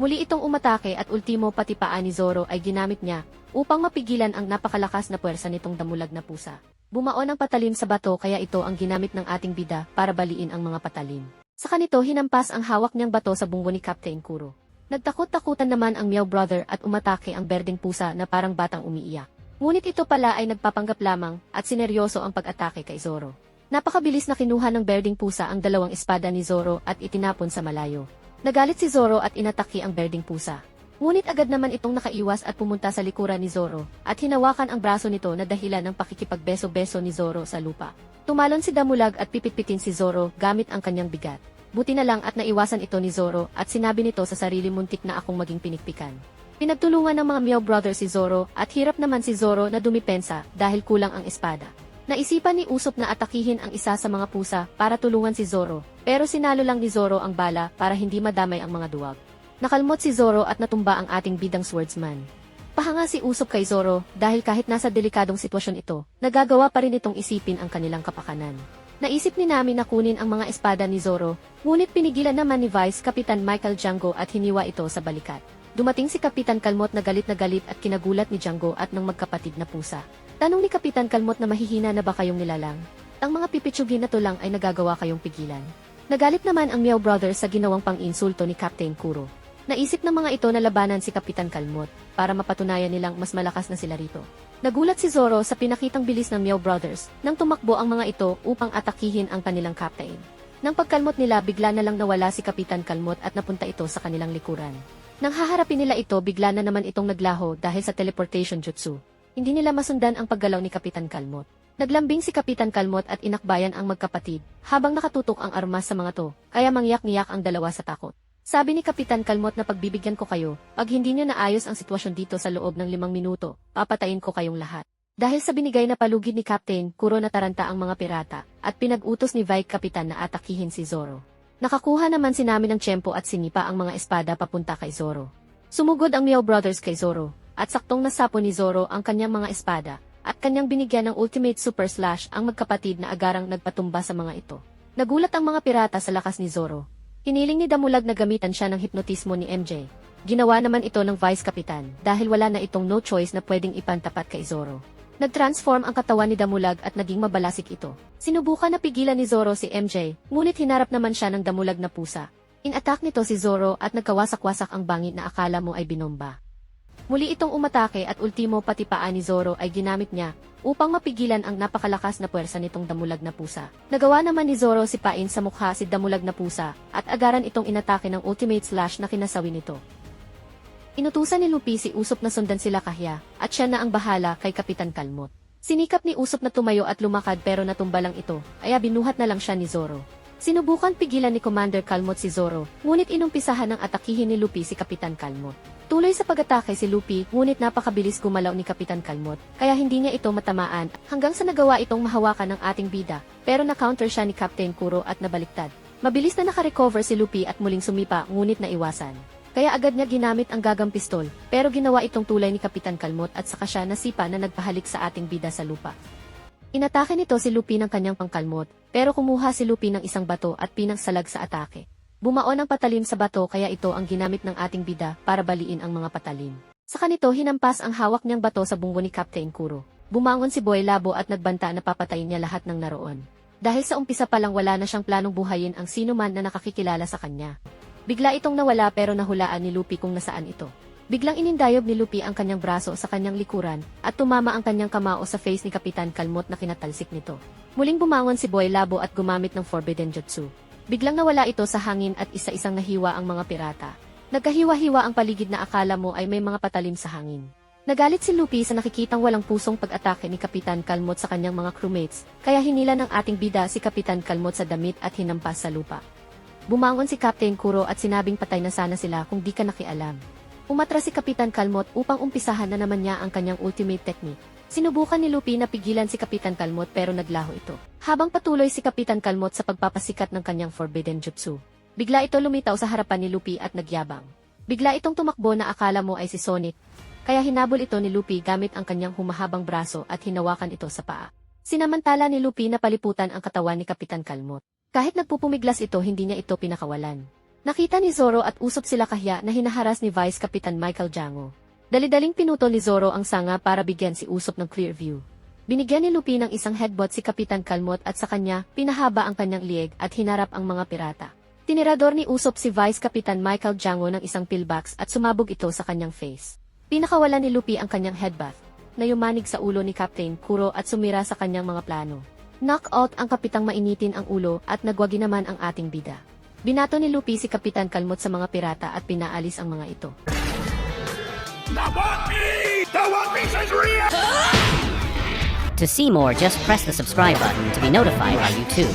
Muli itong umatake at ultimo pati paa ni Zoro ay ginamit niya upang mapigilan ang napakalakas na puwersa nitong damulag na pusa. Bumaon ang patalim sa bato kaya ito ang ginamit ng ating bida para baliin ang mga patalim. Sa kanito hinampas ang hawak niyang bato sa bunggo ni Captain Kuro. Nagtakot-takutan naman ang Meow Brother at umatake ang berdeng pusa na parang batang umiiyak. Ngunit ito pala ay nagpapanggap lamang at sineryoso ang pag-atake kay Zoro. Napakabilis na kinuha ng berdeng pusa ang dalawang espada ni Zoro at itinapon sa malayo. Nagalit si Zoro at inatake ang berdeng pusa. Ngunit agad naman itong nakaiwas at pumunta sa likuran ni Zoro at hinawakan ang braso nito na dahilan ng pakikipagbeso-beso ni Zoro sa lupa. Tumalon si Damulag at pipit-pitin si Zoro gamit ang kanyang bigat. Buti na lang at naiwasan ito ni Zoro at sinabi nito sa sarili, muntik na akong maging pinikpikan. Pinagtulungan ng mga Meow Brothers si Zoro at hirap naman si Zoro na dumipensa dahil kulang ang espada. Naisipan ni Usopp na atakihin ang isa sa mga pusa para tulungan si Zoro, pero sinalo lang ni Zoro ang bala para hindi madamay ang mga duwag. Nakalmot si Zoro at natumba ang ating bidang swordsman. Pahanga si Usopp kay Zoro dahil kahit nasa delikadong sitwasyon ito, nagagawa pa rin itong isipin ang kanilang kapakanan. Naisip ni Nami na kunin ang mga espada ni Zoro, ngunit pinigilan naman ni Vice Kapitan Michael Django at hiniwa ito sa balikat. Dumating si Kapitan Kalmot na galit at kinagulat ni Django at ng magkapatid na pusa. Tanong ni Kapitan Kalmot na mahihina na ba kayong nilalang? Ang mga pipitsugin na to lang ay nagagawa kayong pigilan. Nagalit naman ang Meow Brothers sa ginawang pang-insulto ni Captain Kuro. Naisip ng mga ito na labanan si Kapitan Kalmot para mapatunayan nilang mas malakas na sila rito. Nagulat si Zoro sa pinakitang bilis ng Meow Brothers nang tumakbo ang mga ito upang atakihin ang kanilang captain. Nang pagkalmot nila, bigla na lang nawala si Kapitan Kalmot at napunta ito sa kanilang likuran. Nang haharapin nila ito, bigla na naman itong naglaho dahil sa teleportation jutsu. Hindi nila masundan ang paggalaw ni Kapitan Kalmot. Naglambing si Kapitan Kalmot at inakbayan ang magkapatid habang nakatutok ang armas sa mga to, kaya mangyak-ngiyak ang dalawa sa takot. Sabi ni Kapitan Kalmot na pagbibigyan ko kayo, pag hindi nyo naayos ang sitwasyon dito sa loob ng 5 minuto, papatayin ko kayong lahat. Dahil sa binigay na palugid ni Captain Kuro, nataranta ang mga pirata at pinag-utos ni Vice Kapitan na atakihin si Zoro. Nakakuha naman si Nami ng tiyempo at sinipa ang mga espada papunta kay Zoro. Sumugod ang Meow Brothers kay Zoro at saktong nasapo ni Zoro ang kanyang mga espada at kanyang binigyan ng Ultimate Super Slash ang magkapatid na agarang nagpatumba sa mga ito. Nagulat ang mga pirata sa lakas ni Zoro. Hiniling ni Damulag na gamitan siya ng hipnotismo ni MJ. Ginawa naman ito ng Vice Kapitan dahil wala na itong no choice na pwedeng ipantapat kay Zoro. Nag-transform ang katawan ni Damulag at naging mabalasik ito. Sinubukan na pigilan ni Zoro si MJ, ngunit hinarap naman siya ng Damulag na pusa. In-attack nito si Zoro at nagkawasak-wasak ang bangit na akala mo ay binomba. Muli itong umatake at ultimo pati paa ni Zoro ay ginamit niya upang mapigilan ang napakalakas na puwersa nitong Damulag na pusa. Nagawa naman ni Zoro sipain sa mukha si Damulag na pusa at agaran itong inatake ng Ultimate Slash na kinasawi nito. Inutusan ni Luffy si Usopp na sundan sila kahya at siya na ang bahala kay Kapitan Kalmot. Sinikap ni Usopp na tumayo at lumakad pero natumba lang ito, kaya binuhat na lang siya ni Zoro. Sinubukan pigilan ni Commander Kalmot si Zoro, ngunit inumpisahan ng atakihin ni Luffy si Kapitan Kalmot. Tuloy sa pag-atake si Luffy, ngunit napakabilis gumalaw ni Kapitan Kalmot, kaya hindi niya ito matamaan hanggang sa nagawa itong mahawakan ng ating bida, pero na-counter siya ni Captain Kuro at nabaliktad. Mabilis na nakarecover si Luffy at muling sumipa ngunit naiwasan. Kaya agad niya ginamit ang gagang pistol, pero ginawa itong tulay ni Kapitan Kalmot at saka siya nasipa na nagpahalik sa ating bida sa lupa. Inatake nito si Luffy ng kanyang pangkalmot, pero kumuha si Luffy ng isang bato at pinangsalag sa atake. Bumaon ang patalim sa bato kaya ito ang ginamit ng ating bida para baliin ang mga patalim. Sa kanito hinampas ang hawak niyang bato sa bunggo ni Captain Kuro. Bumangon si Boy Labo at nagbanta na papatayin niya lahat ng naroon. Dahil sa umpisa pa lang wala na siyang planong buhayin ang sino man na nakakikilala sa kanya. Bigla itong nawala pero nahulaan ni Luffy kung nasaan ito. Biglang inindayob ni Luffy ang kanyang braso sa kanyang likuran at tumama ang kanyang kamao sa face ni Kapitan Kalmot na kinatalsik nito. Muling bumangon si Boy Labo at gumamit ng Forbidden Jutsu. Biglang nawala ito sa hangin at isa-isang nahiwa ang mga pirata. Nagkahiwa-hiwa ang paligid na akala mo ay may mga patalim sa hangin. Nagalit si Luffy sa nakikitang walang pusong pag-atake ni Kapitan Kalmot sa kanyang mga crewmates, kaya hinila ng ating bida si Kapitan Kalmot sa damit at hinampas sa lupa. Bumangon si Captain Kuro at sinabing patay na sana sila kung di ka nakialam. Umatras si Kapitan Kalmot upang umpisahan na naman niya ang kanyang ultimate technique. Sinubukan ni Luffy na pigilan si Kapitan Kalmot pero naglaho ito. Habang patuloy si Kapitan Kalmot sa pagpapasikat ng kanyang Forbidden Jutsu, bigla ito lumitaw sa harapan ni Luffy at nagyabang. Bigla itong tumakbo na akala mo ay si Sonic, kaya hinabol ito ni Luffy gamit ang kanyang humahabang braso at hinawakan ito sa paa. Sinamantala ni Luffy na paliputan ang katawan ni Kapitan Kalmot. Kahit nagpupumiglas ito, hindi niya ito pinakawalan. Nakita ni Zoro at usop sila kahya na hinaharas ni Vice Kapitan Michael Jango. Dali-daling pinutol ni Zoro ang sanga para bigyan si Usop ng clear view. Binigyan ni Luffy ng isang headbutt si Kapitan Kalmot at sa kanya, pinahaba ang kanyang lieg at hinarap ang mga pirata. Tinirador ni Usop si Vice Kapitan Michael Jango ng isang pillbox at sumabog ito sa kanyang face. Pinakawalan ni Luffy ang kanyang headbutt, na yumanig sa ulo ni Captain Kuro at sumira sa kanyang mga plano. Knockout ang kapitang mainitin ang ulo at nagwagi naman ang ating bida. Binato ni Luffy si Kapitan Kalmot sa mga pirata at pinaalis ang mga ito. The One Piece! The One Piece is real! To see more, just press the subscribe button to be notified by YouTube.